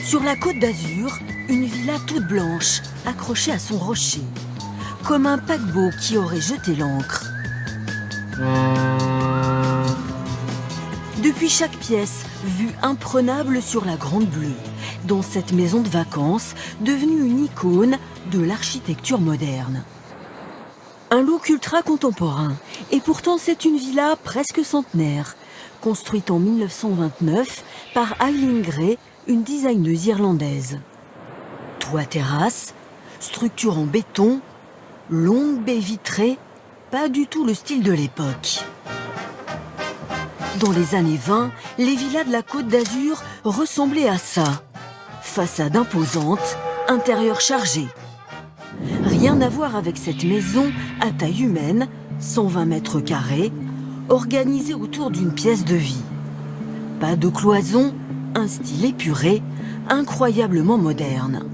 Sur la côte d'Azur, une villa toute blanche, accrochée à son rocher, comme un paquebot qui aurait jeté l'ancre. Depuis chaque pièce, vue imprenable sur la Grande Bleue, dans cette maison de vacances devenue une icône de l'architecture moderne. Un look ultra contemporain, et pourtant c'est une villa presque centenaire, construite en 1929 par Eileen Gray, une designeuse irlandaise. Toit terrasse, structure en béton, longue baie vitrée, pas du tout le style de l'époque. Dans les années 20, les villas de la Côte d'Azur ressemblaient à ça. Façade imposante, intérieur chargé. Rien à voir avec cette maison à taille humaine, 120 mètres carrés, organisée autour d'une pièce de vie. Pas de cloison, un style épuré, incroyablement moderne.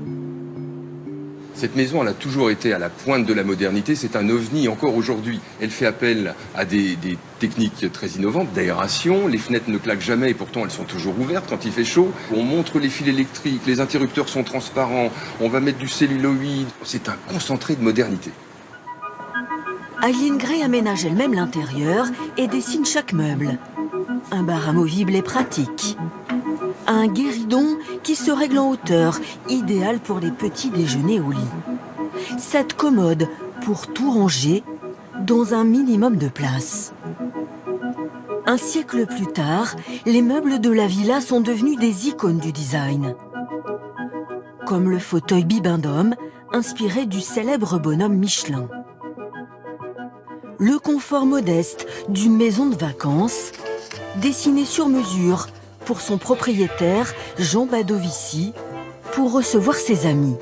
Cette maison, elle a toujours été à la pointe de la modernité. C'est un ovni encore aujourd'hui. Elle fait appel à des techniques très innovantes, d'aération. Les fenêtres ne claquent jamais et pourtant elles sont toujours ouvertes quand il fait chaud. On montre les fils électriques, les interrupteurs sont transparents. On va mettre du celluloïd. C'est un concentré de modernité. Eileen Gray aménage elle-même l'intérieur et dessine chaque meuble. Un bar amovible et pratique. Un guéridon qui se règle en hauteur, idéal pour les petits déjeuners au lit. Cette commode pour tout ranger dans un minimum de place. Un siècle plus tard, les meubles de la villa sont devenus des icônes du design. Comme le fauteuil Bibendum, inspiré du célèbre bonhomme Michelin. Le confort modeste d'une maison de vacances, dessinée sur mesure pour son propriétaire, Jean Badovici, pour recevoir ses amis.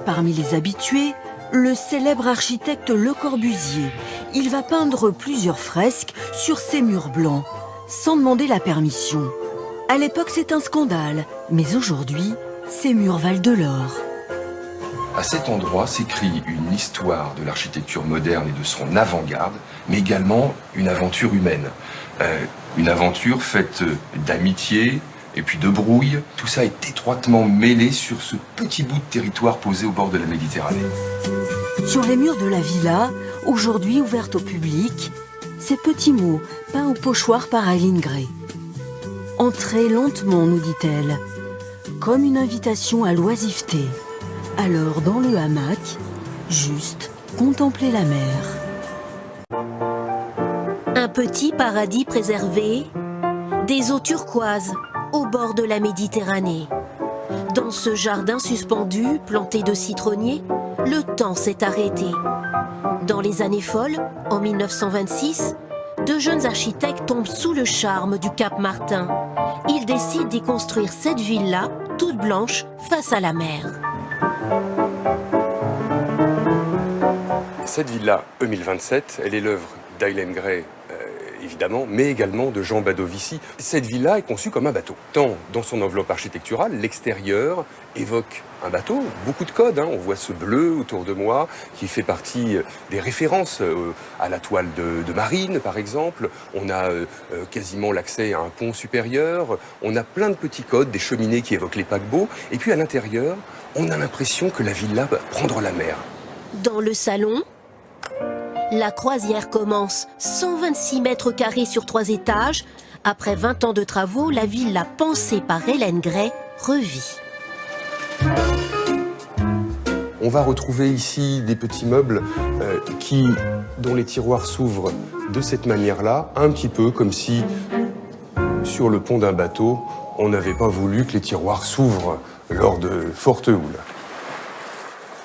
Parmi les habitués, le célèbre architecte Le Corbusier. Il va peindre plusieurs fresques sur ses murs blancs, sans demander la permission. À l'époque, c'est un scandale, mais aujourd'hui, ces murs valent de l'or. À cet endroit s'écrit une histoire de l'architecture moderne et de son avant-garde, mais également une aventure humaine. Une aventure faite d'amitié et puis de brouille. Tout ça est étroitement mêlé sur ce petit bout de territoire posé au bord de la Méditerranée. Sur les murs de la villa, aujourd'hui ouverte au public, ces petits mots peints au pochoir par Eileen Gray. Entrez lentement, nous dit-elle, comme une invitation à l'oisiveté. Alors, dans le hamac, juste contempler la mer. Un petit paradis préservé, des eaux turquoises au bord de la Méditerranée. Dans ce jardin suspendu, planté de citronniers, le temps s'est arrêté. Dans les années folles, en 1926, deux jeunes architectes tombent sous le charme du Cap Martin. Ils décident d'y construire cette villa, toute blanche, face à la mer. Cette villa E1027, elle est l'œuvre d'Eileen Gray, évidemment, mais également de Jean Badovici. Cette villa est conçue comme un bateau. Tant dans son enveloppe architecturale, l'extérieur évoque un bateau, beaucoup de codes. On voit ce bleu autour de moi qui fait partie des références à la toile de marine, par exemple. On a quasiment l'accès à un pont supérieur. On a plein de petits codes, des cheminées qui évoquent les paquebots. Et puis à l'intérieur, on a l'impression que la villa va prendre la mer. Dans le salon, la croisière commence. 126 mètres carrés sur 3 étages. Après 20 ans de travaux, la villa pensée par Eileen Gray revit. On va retrouver ici des petits meubles dont les tiroirs s'ouvrent de cette manière-là, un petit peu comme si, sur le pont d'un bateau, on n'avait pas voulu que les tiroirs s'ouvrent lors de fortes houles.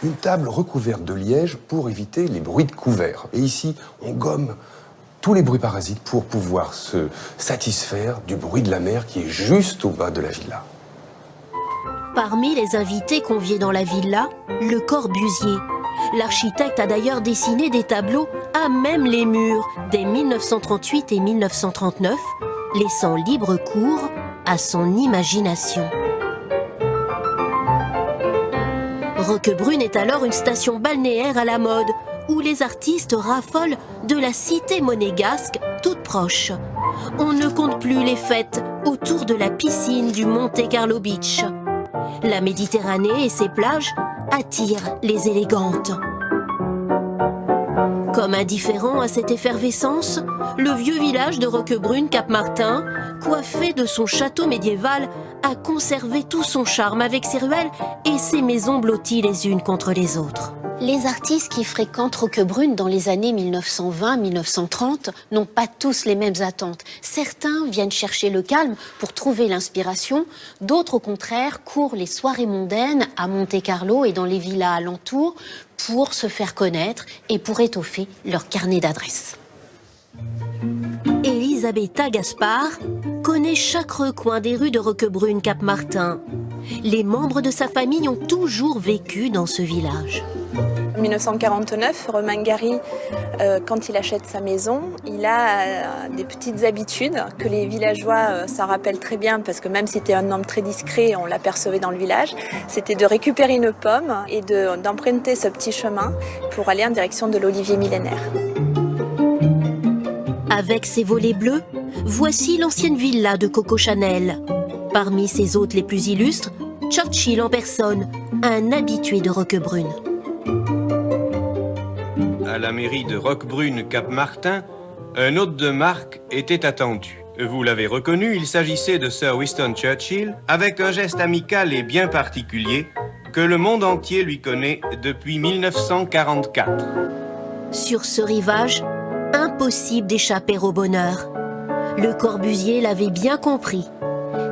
Une table recouverte de liège pour éviter les bruits de couvert. Et ici, on gomme tous les bruits parasites pour pouvoir se satisfaire du bruit de la mer qui est juste au bas de la villa. Parmi les invités conviés dans la villa, Le Corbusier. L'architecte a d'ailleurs dessiné des tableaux à même les murs dès 1938 et 1939, laissant libre cours à son imagination. Roquebrune est alors une station balnéaire à la mode, où les artistes raffolent de la cité monégasque toute proche. On ne compte plus les fêtes autour de la piscine du Monte Carlo Beach. La Méditerranée et ses plages attirent les élégantes. Comme indifférent à cette effervescence, le vieux village de Roquebrune-Cap-Martin, coiffé de son château médiéval, a conservé tout son charme avec ses ruelles et ses maisons blotties les unes contre les autres. Les artistes qui fréquentent Roquebrune dans les années 1920-1930 n'ont pas tous les mêmes attentes. Certains viennent chercher le calme pour trouver l'inspiration, d'autres au contraire courent les soirées mondaines à Monte-Carlo et dans les villas alentours pour se faire connaître et pour étoffer leur carnet d'adresses. Elisabetta Gaspard connaît chaque recoin des rues de Roquebrune-Cap-Martin. Les membres de sa famille ont toujours vécu dans ce village. En 1949, Romain Gary, quand il achète sa maison, il a des petites habitudes que les villageois s'en rappellent très bien parce que même si c'était un homme très discret, on l'apercevait dans le village. C'était de récupérer une pomme et d'emprunter ce petit chemin pour aller en direction de l'olivier millénaire. Avec ses volets bleus, voici l'ancienne villa de Coco Chanel. Parmi ses hôtes les plus illustres, Churchill en personne, un habitué de Roquebrune. À la mairie de Roquebrune-Cap-Martin, un hôte de marque était attendu. Vous l'avez reconnu, il s'agissait de Sir Winston Churchill, avec un geste amical et bien particulier que le monde entier lui connaît depuis 1944. Sur ce rivage, impossible d'échapper au bonheur. Le Corbusier l'avait bien compris.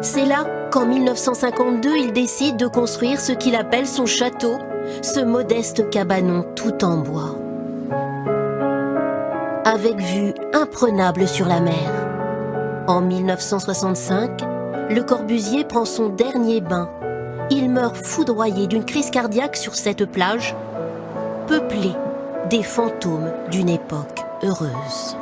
C'est là qu'en 1952, il décide de construire ce qu'il appelle son château, ce modeste cabanon tout en bois. Avec vue imprenable sur la mer. En 1965, Le Corbusier prend son dernier bain. Il meurt foudroyé d'une crise cardiaque sur cette plage, peuplée des fantômes d'une époque heureuse.